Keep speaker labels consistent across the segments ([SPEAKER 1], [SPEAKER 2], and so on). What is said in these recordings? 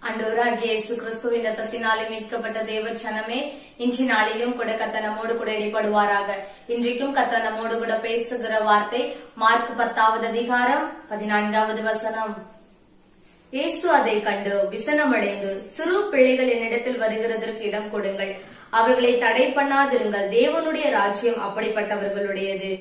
[SPEAKER 1] ஆண்டவராகிய இயேசு கிறிஸ்துவின் இரத்தத்தினாலே மீட்கப்பட்ட தேவ ஜனமே, இன்று நாளிலும் கூட கர்த்தர் நம்மோடு கூட இடைப்படுவாராக. இன்றைக்கும் கர்த்தர் நம்மோடு கூட பேசுகிற வார்த்தை மார்க் 10வது அதிகாரம் 14வது வசனம். இயேசு அதை கண்டு விசனமடைந்து, சிறு பிள்ளைகள் என்னிடத்தில் வருகிறதற்கு இடம் கொடுங்கள், அவர்களை தடை பண்ணாதிருங்கள், தேவனுடைய ராஜ்யம் அப்படிப்பட்டவர்களுடையது.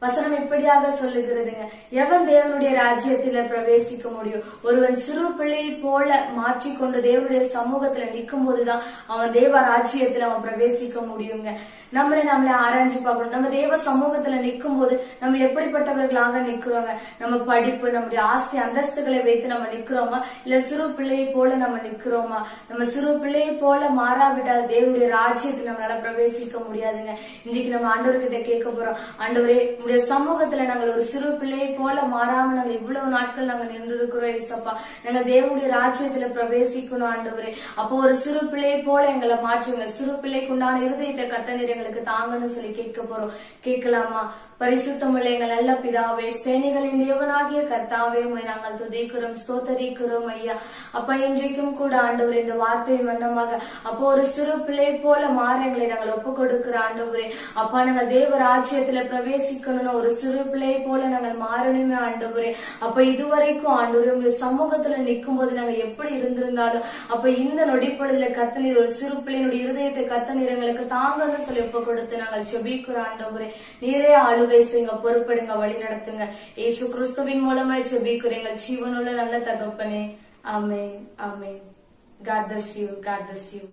[SPEAKER 1] வசனம் இப்படியாக சொல்லுகிறதுங்க, எவன் தேவனுடைய ராஜ்யத்தில பிரவேசிக்க முடியும்? ஒருவன் சிறு பிள்ளையை போல மாற்றிக்கொண்டு தேவனுடைய சமூகத்துல நிற்கும் போதுதான் அவன் தேவ ராஜ்யத்துல அவன் பிரவேசிக்க முடியுங்க. நம்மளே ஆராய்ச்சி பார்க்கணும். நம்ம தேவ சமூகத்துல நிற்கும் போது நம்ம எப்படிப்பட்டவர்களாக நிக்கிறோங்க? நம்ம படிப்பு, நம்முடைய ஆஸ்தி அந்தஸ்துகளை வைத்து நம்ம நிக்கிறோமா, இல்ல சிறு பிள்ளையை போல நம்ம நிக்கிறோமா? நம்ம சிறு பிள்ளையை போல மாறாவிட்டால் தேவனுடைய ராஜ்யத்தில் நம்மளால பிரவேசிக்க முடியாதுங்க. இன்னைக்கு நம்ம ஆண்டவர்கிட்ட கேட்க போறோம், ஆண்டவரே உங்களுடைய சமூகத்துல நாங்கள் ஒரு சிறு பிள்ளையை போல மாறாம நாங்கள் இவ்வளவு நாட்கள் நாங்க நின்று இருக்கிறோம் ஏசப்பா, நாங்க தேவனுடைய ராஜ்யத்துல பிரவேசிக்கணும் ஆண்டவரே. அப்போ ஒரு சிறு பிள்ளையை போல எங்களை மாற்றுங்க, சிறு பிள்ளைக்கு உண்டான இருதயத்தை கர்த்தர் எங்களுக்கு தாங்கன்னு சொல்லி கேட்க போறோம். கேட்கலாமா? பரிசுத்தமுள்ள எங்கள் நல்ல பிதாவே, சேனைகளின் தேவனாகிய கர்த்தாவே, உம்மை நாங்கள் துதிக்கிறோம், ஸ்தோத்தரிக்கிறோம் ஐயா. அப்ப இன்றைக்கும் கூட ஆண்டவரே இந்த வார்த்தை வண்ணமாக அப்போ ஒரு சிறு பிள்ளை போல மாற எங்களை நாங்கள் ஒப்பு கொடுக்கிற ஆண்டவரே. அப்பா நாங்கள் தேவ ராஜ்யத்துல பிரவேசிக்கணும்னு ஒரு சிறு பிள்ளை போல நாங்கள் மாறணுமே ஆண்டவரே. அப்ப இதுவரைக்கும் ஆண்டவரே உங்க சமூகத்துல நிற்கும் போது நாங்க எப்படி இருந்திருந்தாலும் அப்ப இந்த நொடிப்பொழுதுல கர்த்தர் ஒரு சிறு பிள்ளையினுடைய இருதயத்தை கர்த்தர் எங்களுக்கு தாங்கன்னு சொல்லி ஒப்பு கொடுத்து நாங்கள் ஜெபிக்கிறோம் ஆண்டவரே. நீரே ஆளுகை செய்யுங்க, பொறுப்படுங்க, வழி நடத்துங்க. இயேசு கிறிஸ்துவின் மூலமாய் ஜெபிக்கிறேங்க ஜீவனுள்ள நல்ல தகப்பனே. ஆமென், ஆமென். God bless you. God bless you.